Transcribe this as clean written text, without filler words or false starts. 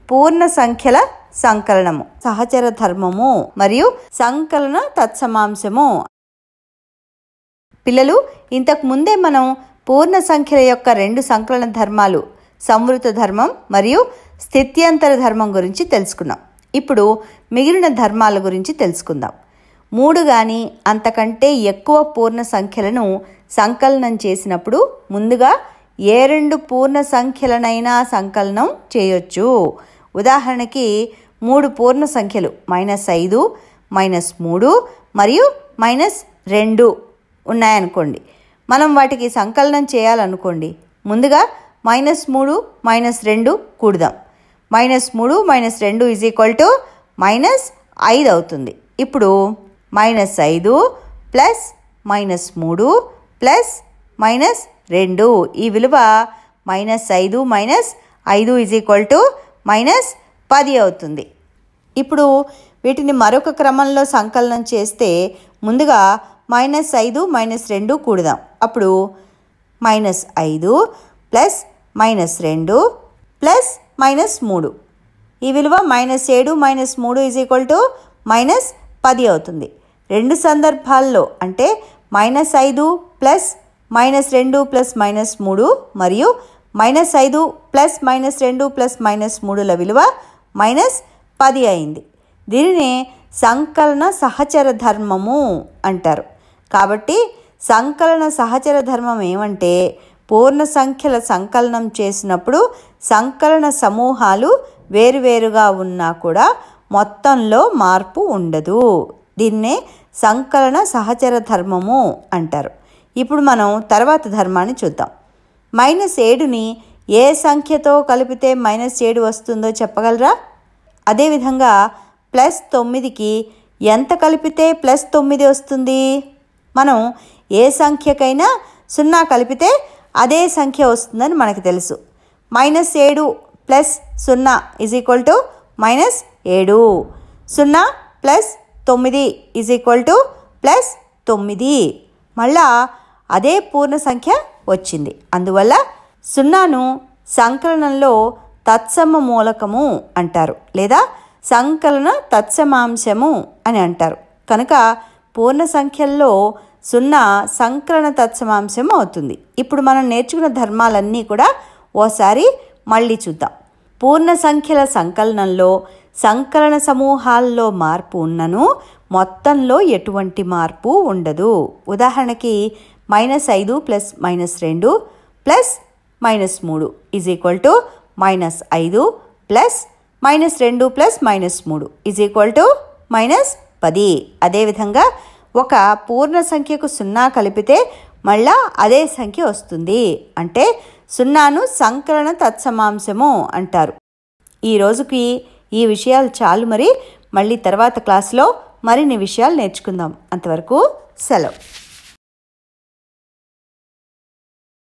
పూర్ణ సంఖ్యల సంకలనము, సహచర ధర్మము మరియు సంకలన తత్సమాంశము. పిల్లలు, ఇంతకు ముందే మనం పూర్ణ సంఖ్యల యొక్క 2 సంకలన ధర్మాలు, సంవృత ధర్మం మరియు స్థిత్యంతర ధర్మం గురించి తెలుసుకున్నాం. ఇప్పుడు మిగిలిన ధర్మాల గురించి తెలుసుకుందాం. 3 కానీ అంతకంటే ఎక్కువ పూర్ణ సంఖ్యలను సంకలనం చేసినప్పుడు ముందుగా ఏ 2 పూర్ణ సంఖ్యలనైనా సంకలనం చేయొచ్చు. ఉదాహరణకి 3 పూర్ణ సంఖ్యలు -5, -3 మరియు -2 ఉన్నాయనుకోండి. మనం వాటికి సంకలనం చేయాలనుకోండి. ముందుగా -3 -2 కూడదాం. -3 -2 -5 అవుతుంది. ఇప్పుడు -5 ప్లస్ -3 ప్లస్ -2 ఈ విలువ -5 -5 -10 అవుతుంది. ఇప్పుడు వీటిని మరొక క్రమంలో సంకలనం చేస్తే ముందుగా -5 -2 కూడదాం. అప్పుడు -5 ప్లస్ -2 ప్లస్ -3 ఈ విలువ -7 -3 -10 అవుతుంది. 2 సందర్భాల్లో అంటే -5 ప్లస్ -2 ప్లస్ -3 మరియు -5 ప్లస్ -2 ప్లస్ -3ల విలువ -10 అయింది. దీనిని సంకలన సహచర ధర్మము అంటారు. కాబట్టి సంకలన సహచర ధర్మం ఏమంటే పూర్ణ సంఖ్యల సంకలనం చేసినప్పుడు సంకలన సమూహాలు వేరువేరుగా ఉన్నా కూడా మొత్తంలో మార్పు ఉండదు. దీన్నే సంకలన సహచర ధర్మము అంటారు. ఇప్పుడు మనం తర్వాత ధర్మాన్ని చూద్దాం. -7ని ఏ సంఖ్యతో కలిపితే -7 వస్తుందో చెప్పగలరా? అదేవిధంగా +9కి ఎంత కలిపితే +9 వస్తుంది? మనం ఏ సంఖ్యకైనా 0 కలిపితే అదే సంఖ్య వస్తుందని మనకు తెలుసు. -7 ప్లస్ 0 -7, 0 ప్లస్ 9 +9. మళ్ళా అదే పూర్ణ సంఖ్య వచ్చింది. అందువల్ల 0ను సంకలనంలో తత్సమ మూలకము అంటారు లేదా సంకలన తత్సమాంశము అని అంటారు. కనుక పూర్ణ సంఖ్యల్లో 0 సంకలన తత్సమాంశం అవుతుంది. ఇప్పుడు మనం నేర్చుకున్న ధర్మాలన్నీ కూడా ఓసారి మళ్ళీ చూద్దాం. పూర్ణ సంఖ్యల సంకలనంలో సంకలన సమూహాల్లో మార్పు ఉన్నను మొత్తంలో ఎటువంటి మార్పు ఉండదు. ఉదాహరణకి -5 ప్లస్ -2 ప్లస్ -3 -5 ప్లస్ -2 ప్లస్ -3 -10. అదేవిధంగా ఒక పూర్ణ సంఖ్యకు 0 కలిపితే మళ్ళా అదే సంఖ్య వస్తుంది. అంటే 0ను సంకలన తత్సమాంశము అంటారు. ఈ రోజుకి ఈ విషయాలు చాలు. మరి మళ్ళీ తర్వాత క్లాసులో మరిన్ని విషయాలు నేర్చుకుందాం. అంతవరకు సెలవు.